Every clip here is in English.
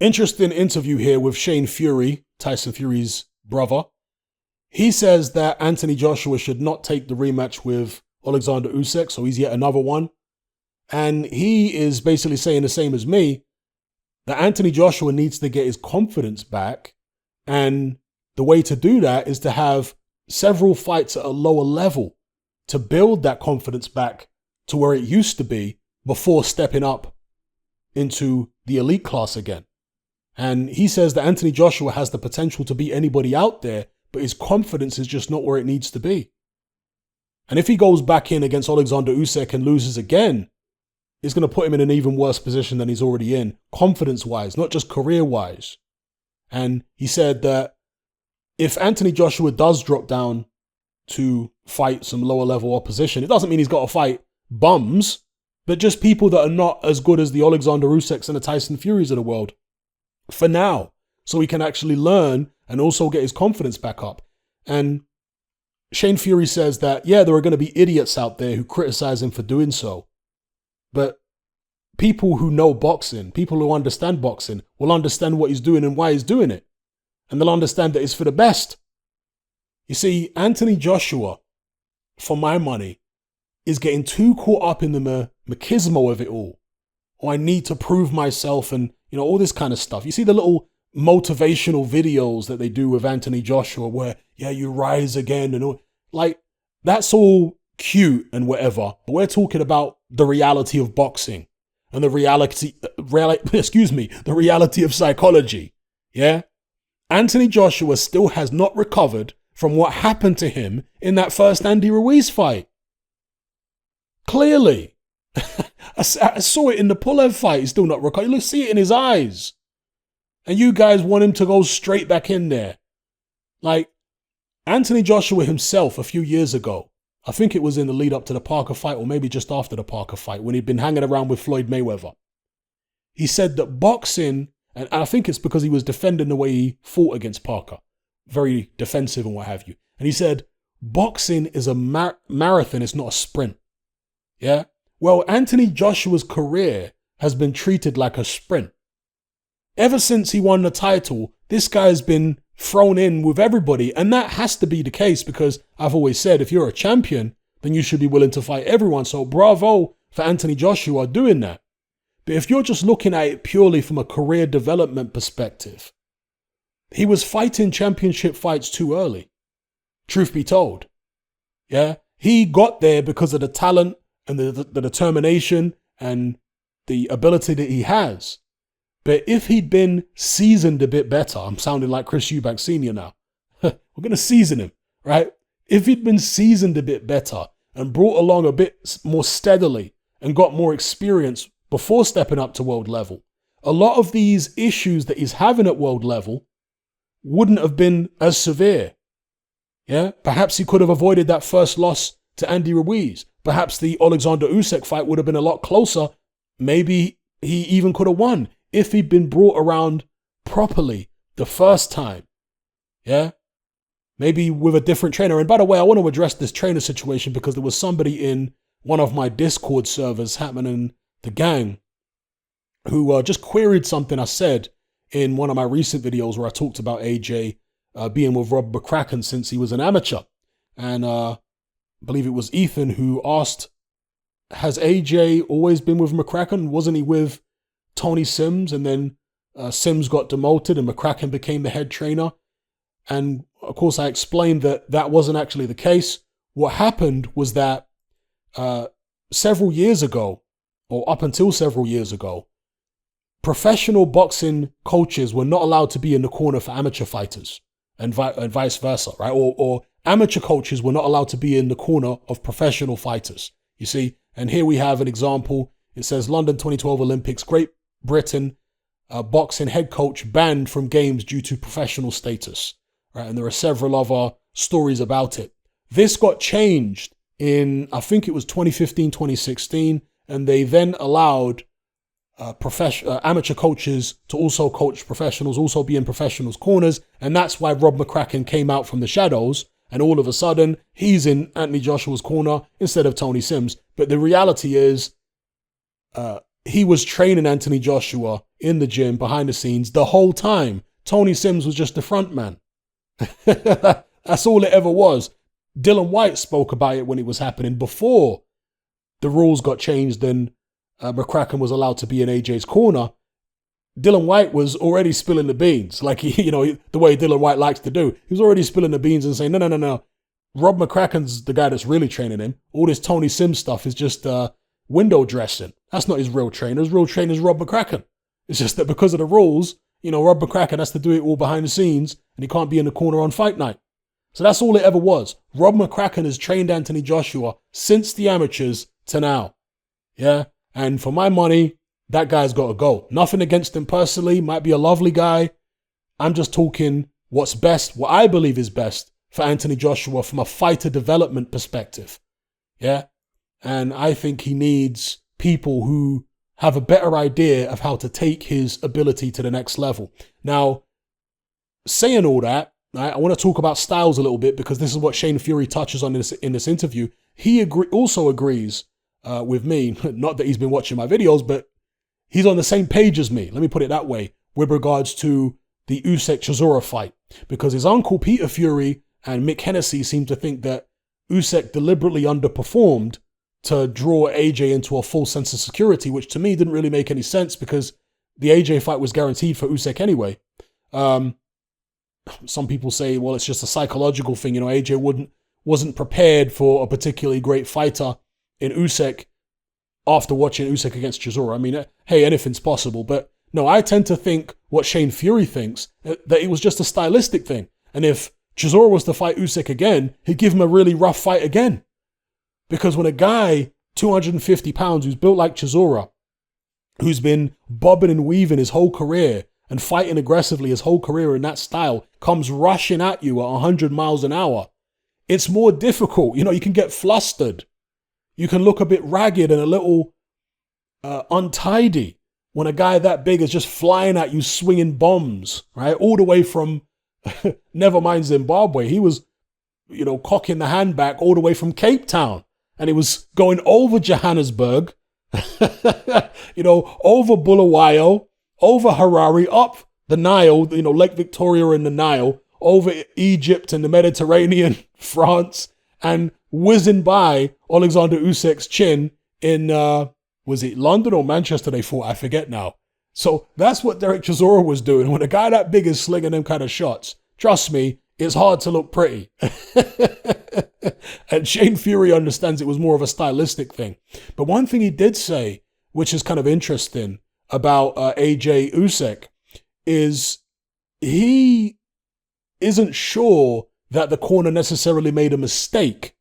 Interesting interview here with Shane Fury, Tyson Fury's brother. He says that Anthony Joshua should not take the rematch with Alexander Usyk, so he's yet another one. And he is basically saying the same as me, that Anthony Joshua needs to get his confidence back. And the way to do that is to have several fights at a lower level to build that confidence back to where it used to be before stepping up into the elite class again. And he says that Anthony Joshua has the potential to beat anybody out there, but his confidence is just not where it needs to be. And if he goes back in against Alexander Usyk and loses again, it's going to put him in an even worse position than he's already in, confidence-wise, not just career-wise. And he said that if Anthony Joshua does drop down to fight some lower-level opposition, it doesn't mean he's got to fight bums, but just people that are not as good as the Alexander Usyks and the Tyson Furies of the world for now, so he can actually learn and also get his confidence back up. And Shane Fury says that, yeah, there are going to be idiots out there who criticize him for doing so. But people who know boxing, people who understand boxing, will understand what he's doing and why he's doing it. And they'll understand that it's for the best. You see, Anthony Joshua, for my money, is getting too caught up in the machismo of it all. Or I need to prove myself and, all this kind of stuff. You see the little motivational videos that they do with Anthony Joshua where, yeah, you rise again and all. Like, that's all cute and whatever. But we're talking about the reality of boxing and the reality of psychology. Yeah? Anthony Joshua still has not recovered from what happened to him in that first Andy Ruiz fight. Clearly. I saw it in the Pulev fight. He's still not recovered. You see it in his eyes. And you guys want him to go straight back in there. Like, Anthony Joshua himself a few years ago, I think it was in the lead up to the Parker fight or maybe just after the Parker fight when he'd been hanging around with Floyd Mayweather. He said that boxing, and I think it's because he was defending the way he fought against Parker. Very defensive and what have you. And he said, boxing is a marathon, it's not a sprint. Yeah? Well, Anthony Joshua's career has been treated like a sprint. Ever since he won the title, this guy's been thrown in with everybody. And that has to be the case because I've always said, if you're a champion, then you should be willing to fight everyone. So bravo for Anthony Joshua doing that. But if you're just looking at it purely from a career development perspective, he was fighting championship fights too early. Truth be told. Yeah. He got there because of the talent and the determination and the ability that he has. But if he'd been seasoned a bit better, I'm sounding like Chris Eubank Sr. now. We're going to season him, right? If he'd been seasoned a bit better and brought along a bit more steadily and got more experience before stepping up to world level, a lot of these issues that he's having at world level wouldn't have been as severe. Yeah, perhaps he could have avoided that first loss to Andy Ruiz. Perhaps the Alexander Usyk fight would have been a lot closer. Maybe he even could have won if he'd been brought around properly the first time. Yeah? Maybe with a different trainer. And by the way, I want to address this trainer situation because there was somebody in one of my Discord servers, Hatman and the gang, who just queried something I said in one of my recent videos where I talked about AJ being with Rob McCracken since he was an amateur. And I believe it was Ethan who asked, has AJ always been with McCracken? Wasn't he with Tony Sims? And then Sims got demoted and McCracken became the head trainer. And of course, I explained that that wasn't actually the case. What happened was that several years ago, or up until several years ago, professional boxing coaches were not allowed to be in the corner for amateur fighters and vice versa, right? Or amateur coaches were not allowed to be in the corner of professional fighters, you see? And here we have an example. It says London 2012 Olympics, Great Britain, boxing head coach banned from games due to professional status, right? And there are several other stories about it. This got changed in, I think it was 2015, 2016, and they then allowed amateur coaches to also coach professionals, also be in professionals' corners. And that's why Rob McCracken came out from the shadows. And all of a sudden, he's in Anthony Joshua's corner instead of Tony Sims. But the reality is, he was training Anthony Joshua in the gym, behind the scenes, the whole time. Tony Sims was just the front man. That's all it ever was. Dylan White spoke about it when it was happening before the rules got changed and McCracken was allowed to be in AJ's corner. Dylan White was already spilling the beans, like the way Dylan White likes to do. He was already spilling the beans and saying, no. Rob McCracken's the guy that's really training him. All this Tony Sims stuff is just window dressing. That's not his real trainer. His real trainer is Rob McCracken. It's just that because of the rules, Rob McCracken has to do it all behind the scenes and he can't be in the corner on fight night. So that's all it ever was. Rob McCracken has trained Anthony Joshua since the amateurs to now. Yeah. And for my money, that guy's got to go. Nothing against him personally. Might be a lovely guy. I'm just talking what's best, what I believe is best for Anthony Joshua from a fighter development perspective. Yeah. And I think he needs people who have a better idea of how to take his ability to the next level. Now, saying all that, I want to talk about styles a little bit because this is what Shane Fury touches on in this interview. He also agrees with me, not that he's been watching my videos, but he's on the same page as me, let me put it that way, with regards to the Usyk-Chisora fight. Because his uncle Peter Fury and Mick Hennessy seem to think that Usyk deliberately underperformed to draw AJ into a false sense of security, which to me didn't really make any sense because the AJ fight was guaranteed for Usyk anyway. Some people say, well, it's just a psychological thing. AJ wasn't prepared for a particularly great fighter in Usyk after watching Usyk against Chisora. I mean, hey, anything's possible. But no, I tend to think what Shane Fury thinks, that it was just a stylistic thing. And if Chisora was to fight Usyk again, he'd give him a really rough fight again. Because when a guy, 250 pounds, who's built like Chisora, who's been bobbing and weaving his whole career and fighting aggressively his whole career in that style, comes rushing at you at 100 miles an hour, it's more difficult. You can get flustered. You can look a bit ragged and a little untidy when a guy that big is just flying at you, swinging bombs, right? All the way from, never mind Zimbabwe. He was, cocking the hand back all the way from Cape Town. And he was going over Johannesburg, over Bulawayo, over Harare, up the Nile, Lake Victoria and the Nile, over Egypt and the Mediterranean, France, and whizzing by Alexander Usyk's chin in, was it London or Manchester they fought? I forget now. So that's what Derek Chisora was doing. When a guy that big is slinging them kind of shots, trust me, it's hard to look pretty. And Shane Fury understands it was more of a stylistic thing. But one thing he did say, which is kind of interesting about AJ Usyk, is he isn't sure that the corner necessarily made a mistake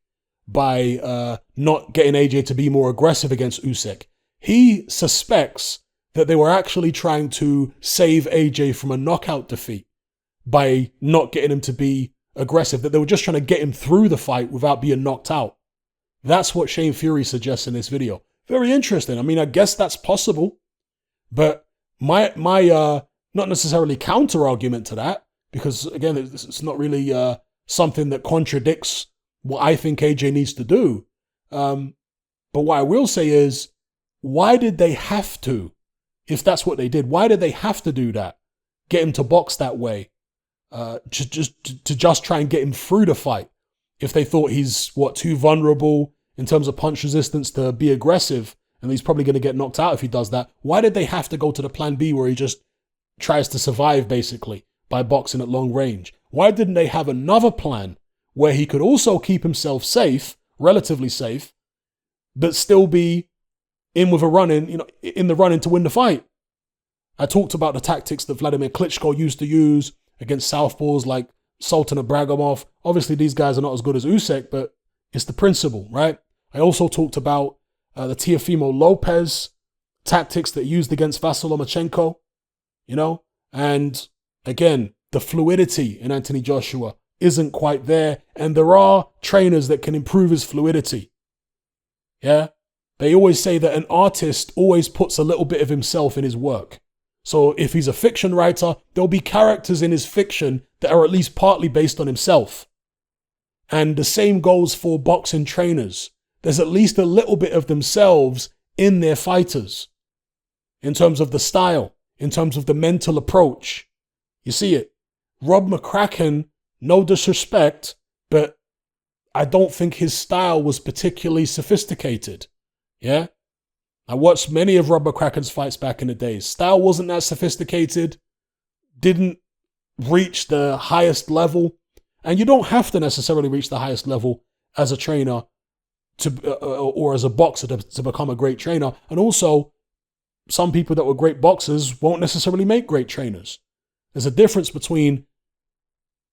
by not getting AJ to be more aggressive against Usyk. He suspects that they were actually trying to save AJ from a knockout defeat by not getting him to be aggressive, that they were just trying to get him through the fight without being knocked out. That's what Shane Fury suggests in this video. Very interesting. I mean, I guess that's possible, but my not necessarily counter argument to that, because again, it's not really something that contradicts what I think AJ needs to do. But what I will say is, why did they have to? If that's what they did, why did they have to do that? Get him to box that way? To try and get him through the fight. If they thought he's, too vulnerable in terms of punch resistance to be aggressive, and he's probably going to get knocked out if he does that, why did they have to go to the plan B where he just tries to survive, basically, by boxing at long range? Why didn't they have another plan where he could also keep himself safe, relatively safe, but still be in with a run-in, in the run-in to win the fight? I talked about the tactics that Vladimir Klitschko used to use against southpaws like Sultan Ibragimov. Obviously, these guys are not as good as Usyk, but it's the principle, right? I also talked about the Teofimo Lopez tactics that he used against Vasyl Lomachenko, and again, the fluidity in Anthony Joshua isn't quite there, and there are trainers that can improve his fluidity. Yeah? They always say that an artist always puts a little bit of himself in his work. So if he's a fiction writer, there'll be characters in his fiction that are at least partly based on himself. And the same goes for boxing trainers. There's at least a little bit of themselves in their fighters in terms of the style, in terms of the mental approach. You see it. Rob McCracken, no disrespect, but I don't think his style was particularly sophisticated. Yeah? I watched many of Rob McCracken's fights back in the days. Style wasn't that sophisticated, didn't reach the highest level. And you don't have to necessarily reach the highest level as a trainer or as a boxer to become a great trainer. And also, some people that were great boxers won't necessarily make great trainers. There's a difference between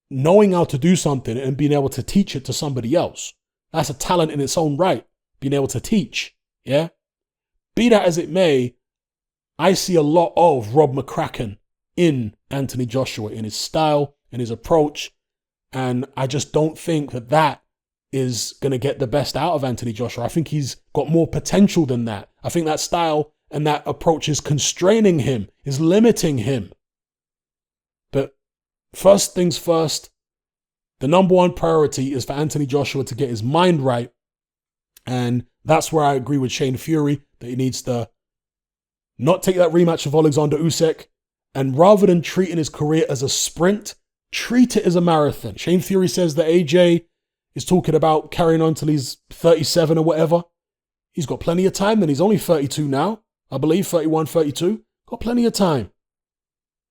knowing how to do something and being able to teach it to somebody else. That's a talent in its own right, being able to teach. Yeah? Be that as it may, I see a lot of Rob McCracken in Anthony Joshua, in his style, in his approach. And I just don't think that is going to get the best out of Anthony Joshua. I think he's got more potential than that. I think that style and that approach is constraining him, is limiting him. But first things first, the number one priority is for Anthony Joshua to get his mind right. And that's where I agree with Shane Fury, that he needs to not take that rematch of Alexander Usyk, and rather than treating his career as a sprint, treat it as a marathon. Shane Fury says that AJ is talking about carrying on till he's 37 or whatever. He's got plenty of time then. He's only 32 now, I believe, 31, 32. Got plenty of time.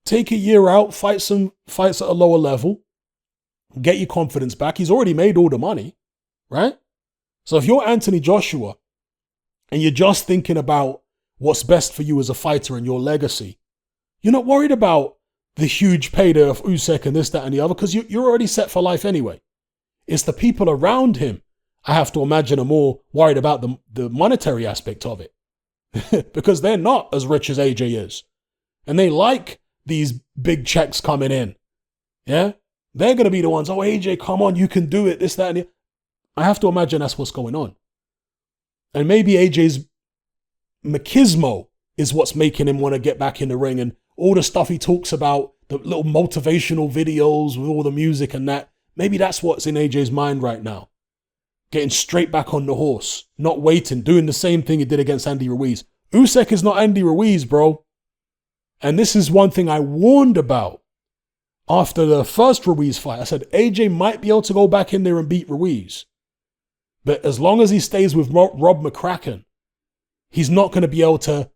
Take a year out, fight some fights at a lower level, get your confidence back. He's already made all the money, right? So if you're Anthony Joshua and you're just thinking about what's best for you as a fighter and your legacy, you're not worried about the huge payday of Usyk and this, that, and the other, because you're already set for life anyway. It's the people around him, I have to imagine, are more worried about the monetary aspect of it. Because they're not as rich as AJ is. And they like these big checks coming in. Yeah? They're going to be the ones, oh, AJ, come on, you can do it, this, that, and the other. I have to imagine that's what's going on. And maybe AJ's machismo is what's making him want to get back in the ring, and all the stuff he talks about, the little motivational videos with all the music and that, maybe that's what's in AJ's mind right now. Getting straight back on the horse, not waiting, doing the same thing he did against Andy Ruiz. Usyk is not Andy Ruiz, bro. And this is one thing I warned about after the first Ruiz fight. I said AJ might be able to go back in there and beat Ruiz. But as long as he stays with Rob McCracken, he's not going to be able to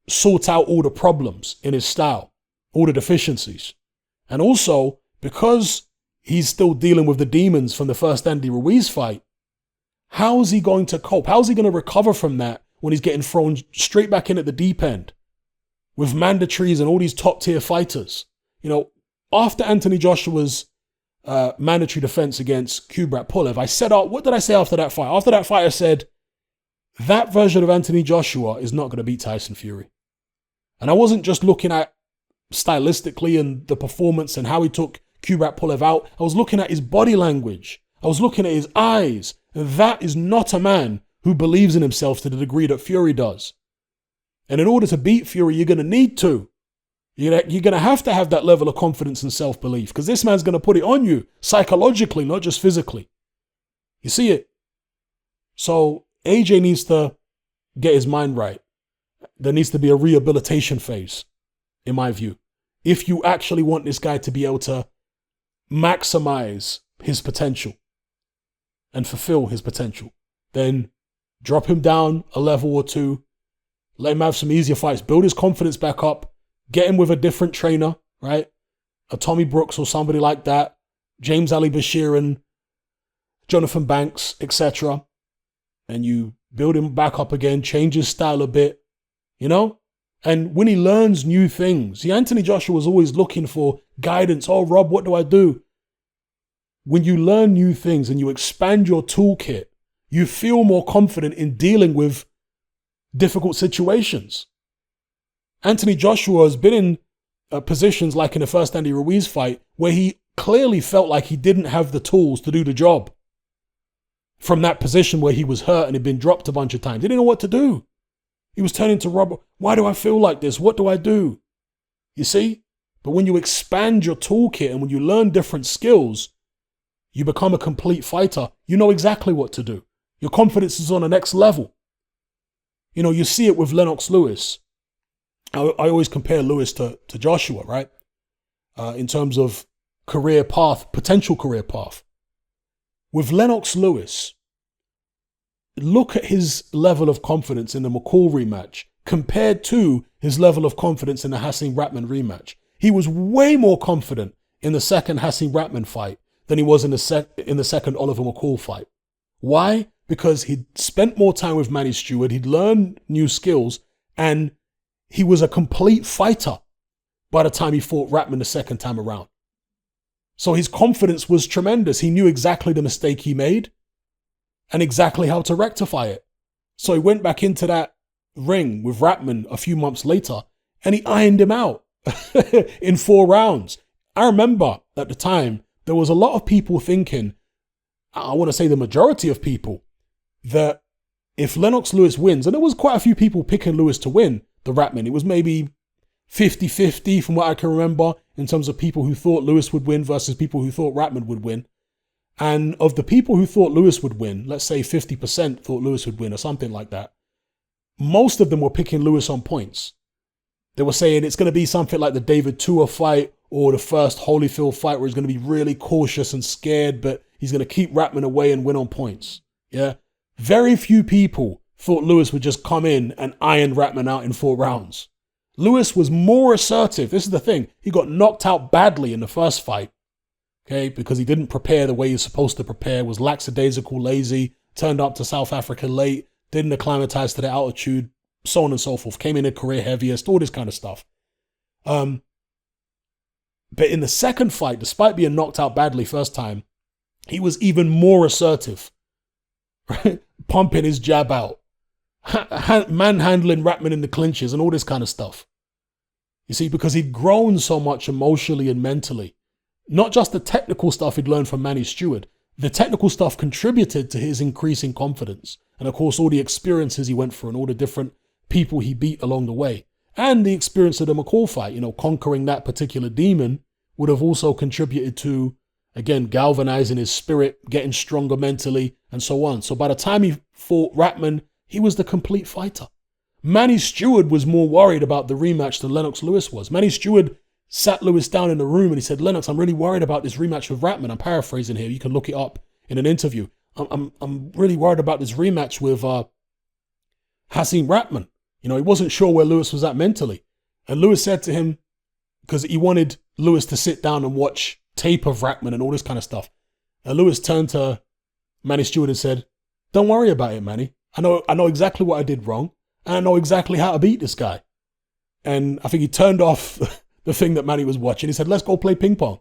sort out all the problems in his style, all the deficiencies. And also, because he's still dealing with the demons from the first Andy Ruiz fight, how is he going to cope? How is he going to recover from that when he's getting thrown straight back in at the deep end with mandatories and all these top tier fighters? You know, after Anthony Joshua's mandatory defense against Kubrat Pulev, I said, what did I say after that fight? After that fight, I said, that version of Anthony Joshua is not going to beat Tyson Fury. And I wasn't just looking at stylistically and the performance and how he took Kubrat Pulev out. I was looking at his body language. I was looking at his eyes. And that is not a man who believes in himself to the degree that Fury does. And in order to beat Fury, you're going to need to. You're going to have that level of confidence and self-belief, because this man's going to put it on you psychologically, not just physically. You see it? So AJ needs to get his mind right. There needs to be a rehabilitation phase, in my view. If you actually want this guy to be able to maximize his potential and fulfill his potential, then drop him down a level or two, let him have some easier fights, build his confidence back up, get him with a different trainer, right? A Tommy Brooks or somebody like that, James Ali Bashir and Jonathan Banks, etc. And you build him back up again, change his style a bit, you know? And when he learns new things, Anthony Joshua was always looking for guidance. Oh, Rob, what do I do? When you learn new things and you expand your toolkit, you feel more confident in dealing with difficult situations. Anthony Joshua has been in positions like in the first Andy Ruiz fight where he clearly felt like he didn't have the tools to do the job. From that position where he was hurt and had been dropped a bunch of times. He didn't know what to do. He was turning to Rob. Why do I feel like this? What do I do? You see? But when you expand your toolkit and when you learn different skills, you become a complete fighter. You know exactly what to do. Your confidence is on the next level. You know, you see it with Lennox Lewis. I always compare Lewis to Joshua, right? In terms of career path, potential career path. With Lennox Lewis, look at his level of confidence in the McCall rematch compared to his level of confidence in the Hasim Ratman rematch. He was way more confident in the second Hasim Ratman fight than he was in the second Oliver McCall fight. Why? Because he'd spent more time with Manny Stewart, he'd learned new skills, and he was a complete fighter by the time he fought Ratman the second time around. So his confidence was tremendous. He knew exactly the mistake he made and exactly how to rectify it. So he went back into that ring with Ratman a few months later and he ironed him out in 4 rounds. I remember at the time, there was a lot of people thinking, I want to say the majority of people, that if Lennox Lewis wins, and there was quite a few people picking Lewis to win the Ratman, it was maybe 50-50 from what I can remember in terms of people who thought Lewis would win versus people who thought Ratman would win. And of the people who thought Lewis would win, let's say 50% thought Lewis would win or something like that, most of them were picking Lewis on points. They were saying it's going to be something like the David Tua fight or the first Holyfield fight where he's going to be really cautious and scared, but he's going to keep Ratman away and win on points. Yeah. Very few people thought Lewis would just come in and iron Ratman out in 4 rounds. Lewis was more assertive. This is the thing. He got knocked out badly in the first fight, okay, because he didn't prepare the way he was supposed to prepare, was lackadaisical, lazy, turned up to South Africa late, didn't acclimatize to the altitude, so on and so forth, came in a career heaviest, all this kind of stuff. But in the second fight, despite being knocked out badly first time, he was even more assertive, right? Pumping his jab out, manhandling Ratman in the clinches and all this kind of stuff. You see, because he'd grown so much emotionally and mentally. Not just the technical stuff he'd learned from Manny Stewart. The technical stuff contributed to his increasing confidence. And of course, all the experiences he went through and all the different people he beat along the way. And the experience of the McCall fight, conquering that particular demon would have also contributed to, again, galvanizing his spirit, getting stronger mentally, and so on. So by the time he fought Ratman, he was the complete fighter. Manny Stewart was more worried about the rematch than Lennox Lewis was. Manny Stewart sat Lewis down in the room and he said, Lennox, I'm really worried about this rematch with Ratman. I'm paraphrasing here. You can look it up in an interview. I'm really worried about this rematch with Hasim Ratman. He wasn't sure where Lewis was at mentally. And Lewis said to him, because he wanted Lewis to sit down and watch tape of Ratman and all this kind of stuff. And Lewis turned to Manny Stewart and said, don't worry about it, Manny. I know exactly what I did wrong. And I know exactly how to beat this guy. And I think he turned off the thing that Manny was watching. He said, let's go play ping pong.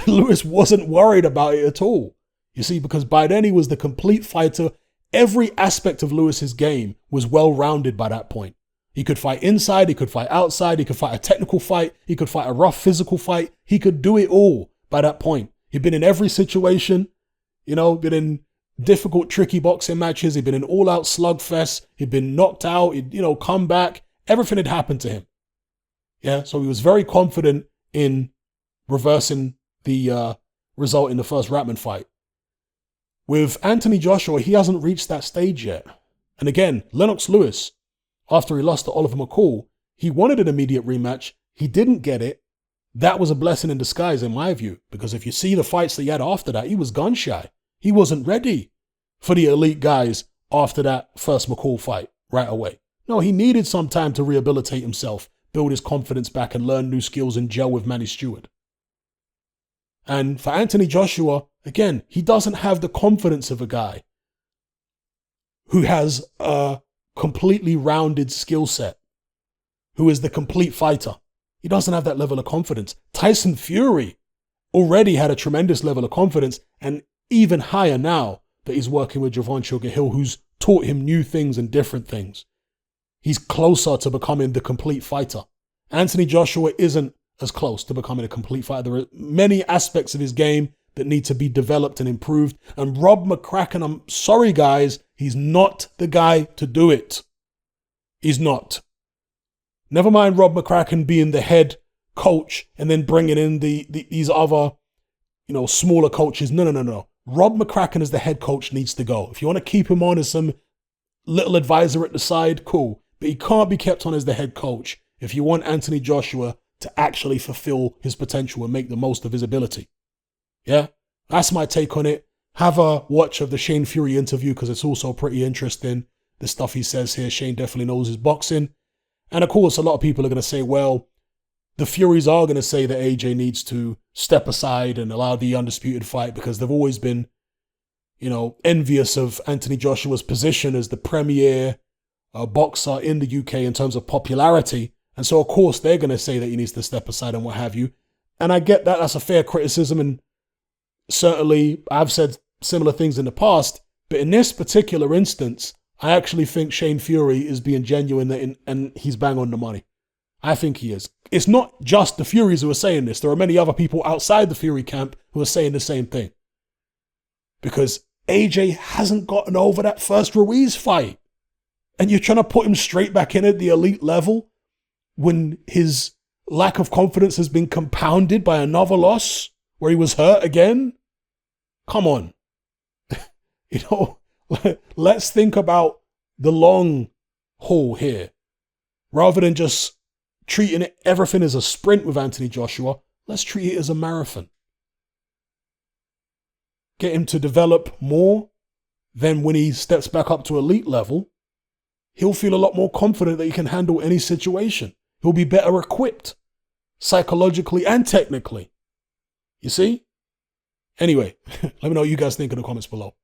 Lewis wasn't worried about it at all. You see, because by then he was the complete fighter. Every aspect of Lewis's game was well-rounded by that point. He could fight inside, he could fight outside, he could fight a technical fight, he could fight a rough physical fight. He could do it all by that point. He'd been in every situation, been in difficult, tricky boxing matches. He'd been in all-out slugfests. He'd been knocked out. He'd, come back. Everything had happened to him. Yeah, so he was very confident in reversing the result in the first Ratman fight. With Anthony Joshua, he hasn't reached that stage yet. And again, Lennox Lewis, after he lost to Oliver McCall, he wanted an immediate rematch. He didn't get it. That was a blessing in disguise, in my view, because if you see the fights that he had after that, he was gun shy. He wasn't ready for the elite guys after that first McCall fight right away. No, he needed some time to rehabilitate himself, build his confidence back and learn new skills and gel with Manny Stewart. And for Anthony Joshua, again, he doesn't have the confidence of a guy who has a completely rounded skill set, who is the complete fighter. He doesn't have that level of confidence. Tyson Fury already had a tremendous level of confidence, and even higher now that he's working with Javon Sugar Hill, who's taught him new things and different things. He's closer to becoming the complete fighter. Anthony Joshua isn't as close to becoming a complete fighter. There are many aspects of his game that need to be developed and improved. And Rob McCracken, I'm sorry guys, he's not the guy to do it. He's not. Never mind Rob McCracken being the head coach and then bringing in these other, smaller coaches. No. Rob McCracken as the head coach needs to go. If you want to keep him on as some little advisor at the side, cool. But he can't be kept on as the head coach. if you want Anthony Joshua to actually fulfill his potential and make the most of his ability. Yeah, that's my take on it. Have a watch of the Shane Fury interview because it's also pretty interesting. The stuff he says here, Shane definitely knows his boxing. And of course, a lot of people are going to say, well, the Furies are going to say that AJ needs to step aside and allow the undisputed fight because they've always been, envious of Anthony Joshua's position as the premier boxer in the UK in terms of popularity. And so, of course, they're going to say that he needs to step aside and what have you. And I get that. That's a fair criticism. And certainly, I've said similar things in the past. But in this particular instance, I actually think Shane Fury is being genuine and he's bang on the money. I think he is. It's not just the Furies who are saying this. There are many other people outside the Fury camp who are saying the same thing. Because AJ hasn't gotten over that first Ruiz fight. And you're trying to put him straight back in at the elite level when his lack of confidence has been compounded by another loss where he was hurt again? Come on. Let's think about the long haul here. Rather than just treating everything as a sprint with Anthony Joshua, let's treat it as a marathon. Get him to develop more. Then when he steps back up to elite level, he'll feel a lot more confident that he can handle any situation. He'll be better equipped, psychologically and technically. You see? Anyway, let me know what you guys think in the comments below.